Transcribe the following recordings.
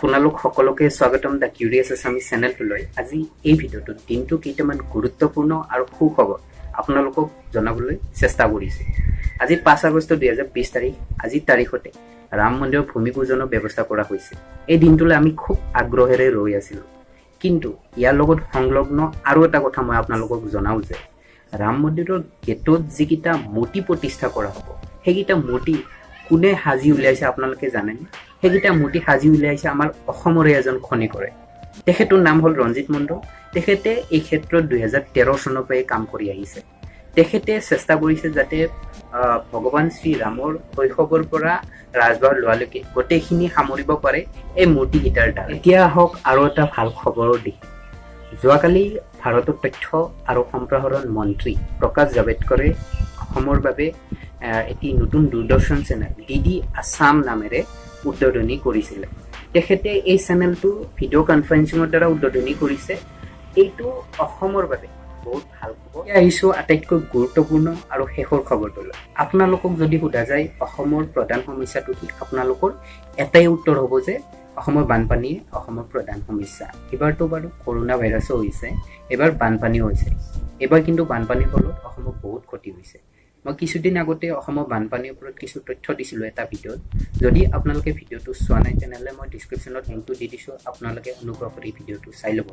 আপোনালোক সকলোকে স্বাগতম দা কিউৰিয়াছ আছামিজ চেনেলটোলৈ। আজি এই ভিডিঅ'টোত দিনটো কেইটামান গুৰুত্বপূৰ্ণ আৰু সুখবৰ আপোনালোকক জনাবলৈ চেষ্টা কৰিছে। আজি 5 আগষ্ট 2020 তাৰিখ। আজিৰ তাৰিখতে ৰাম মন্দিৰৰ ভূমি পূজনৰ ব্যৱস্থা কৰা হৈছে। এই দিনটোলৈ আমি খুব আগ্ৰহেৰে ৰৈ আছিলোঁ, কিন্তু ইয়াৰ লগত সংলগ্ন আৰু এটা কথা মই আপোনালোকক জনাওঁ যে ৰাম মন্দিৰৰ গেটত যিকেইটা মূৰ্তি প্ৰতিষ্ঠা কৰা হ'ব, সেইকেইটা মূৰ্তি কোনে সাজি উলিয়াইছে আপোনালোকে জানেনে? সেইকেইটা মূৰ্তি সাজি উলিয়াইছে আমাৰ অসমৰে এজন খনিকৰে। তেখেতৰ নাম হ'ল ৰঞ্জিত মণ্ডল। তেখেতে এই ক্ষেত্ৰত 2013 চনৰ পৰাই কাম কৰি আহিছে। তেখেতে চেষ্টা কৰিছে যাতে ভগৱান শ্ৰীৰামৰ শৈশৱৰ পৰা ৰাজবাৰ লোৱালৈকে গোটেইখিনি সামৰিব পাৰে এই মূৰ্তিকেইটাৰ দ্বাৰা। এতিয়া আহক আৰু এটা ভাল খবৰৰ দিশ। যোৱাকালি ভাৰতৰ তথ্য আৰু সম্প্ৰসাৰণ মন্ত্ৰী প্ৰকাশ জাভেদকৰে অসমৰ বাবে এটি নতুন দূৰদৰ্শন চেনেল DDAssam নামেৰে উদ্বোধনী কৰিছিলে। তেখেতে এই চেনেলটো ভিডিঅ' কনফাৰেন্সিঙৰ দ্বাৰা উদ্বোধনী কৰিছে। এইটো অসমৰ বাবে বহুত ভাল খবৰ। আহিছোঁ আটাইতকৈ গুৰুত্বপূৰ্ণ আৰু শেষৰ খবৰটোলৈ। আপোনালোকক যদি সোধা যায় অসমৰ প্ৰধান সমস্যাটো কি, আপোনালোকৰ এটাই উত্তৰ হ'ব যে অসমৰ বানপানীয়ে অসমৰ প্ৰধান সমস্যা। এইবাৰতো বাৰু কৰোণা ভাইৰাছো হৈছে, এইবাৰ বানপানীও হৈছে। এইবাৰ কিন্তু বানপানীৰ ফলত অসমৰ বহুত ক্ষতি হৈছে। মই কিছুদিন আগতে অসমৰ বানপানীৰ ওপৰত কিছু তথ্য দিছিলোঁ এটা ভিডিঅ'ত। যদি আপোনালোকে ভিডিঅ'টো চোৱা নাই তেনেহ'লে মই ডিছক্ৰিপশ্যনত লিংকটো দি দিছোঁ, আপোনালোকে অনুগ্ৰহ কৰি ভিডিঅ'টো চাই ল'ব।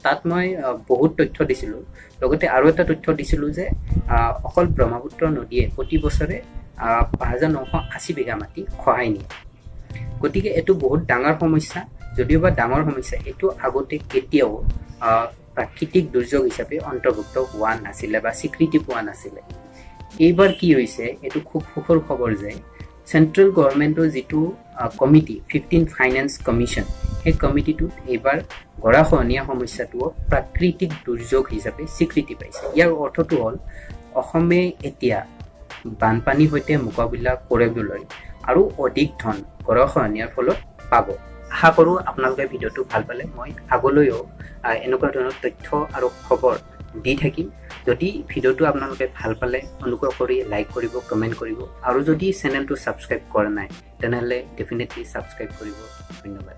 তাত মই বহুত তথ্য দিছিলোঁ। লগতে আৰু এটা তথ্য দিছিলোঁ যে অকল ব্ৰহ্মপুত্ৰ নদীয়ে প্ৰতি বছৰে 5980 বিঘা মাটি খহাই নিয়ে। গতিকে এইটো বহুত ডাঙৰ সমস্যা। যদিওবা ডাঙৰ সমস্যা, এইটো আগতে কেতিয়াও প্ৰাকৃতিক দুৰ্যোগ হিচাপে অন্তৰ্ভুক্ত হোৱা নাছিলে বা স্বীকৃতি পোৱা নাছিলে। এইবাৰ কি হৈছে, এইটো খুব সুখৰ খবৰ যে চেণ্ট্ৰেল গভৰ্ণমেণ্টৰ যিটো কমিটি 15 ফাইনেন্স কমিশ্যন, সেই কমিটিটোত এইবাৰ গৰাখহনীয়া সমস্যাটো প্ৰাকৃতিক দুৰ্যোগ হিচাপে স্বীকৃতি পাইছে। ইয়াৰ অৰ্থটো হ'ল অসমে এতিয়া বানপানীৰ সৈতে মোকাবিলা কৰিবলৈ আৰু অধিক ধন গৰাখহনীয়াৰ ফলত পাব। আশা কৰোঁ আপোনালোকে ভিডিঅ'টো ভাল পালে। মই আগলৈও এনেকুৱা ধৰণৰ তথ্য আৰু খবৰ দি থাকিম। যদি ভিডিঅ'টো আপোনালোকে ভাল পালে অনুগ্ৰহ কৰি লাইক কৰিব, কমেণ্ট কৰিব, আৰু যদি চেনেলটো ছাবস্ক্ৰাইব কৰা নাই তেনেহ'লে ডেফিনেটলি ছাবস্ক্ৰাইব কৰিব। ধন্যবাদ।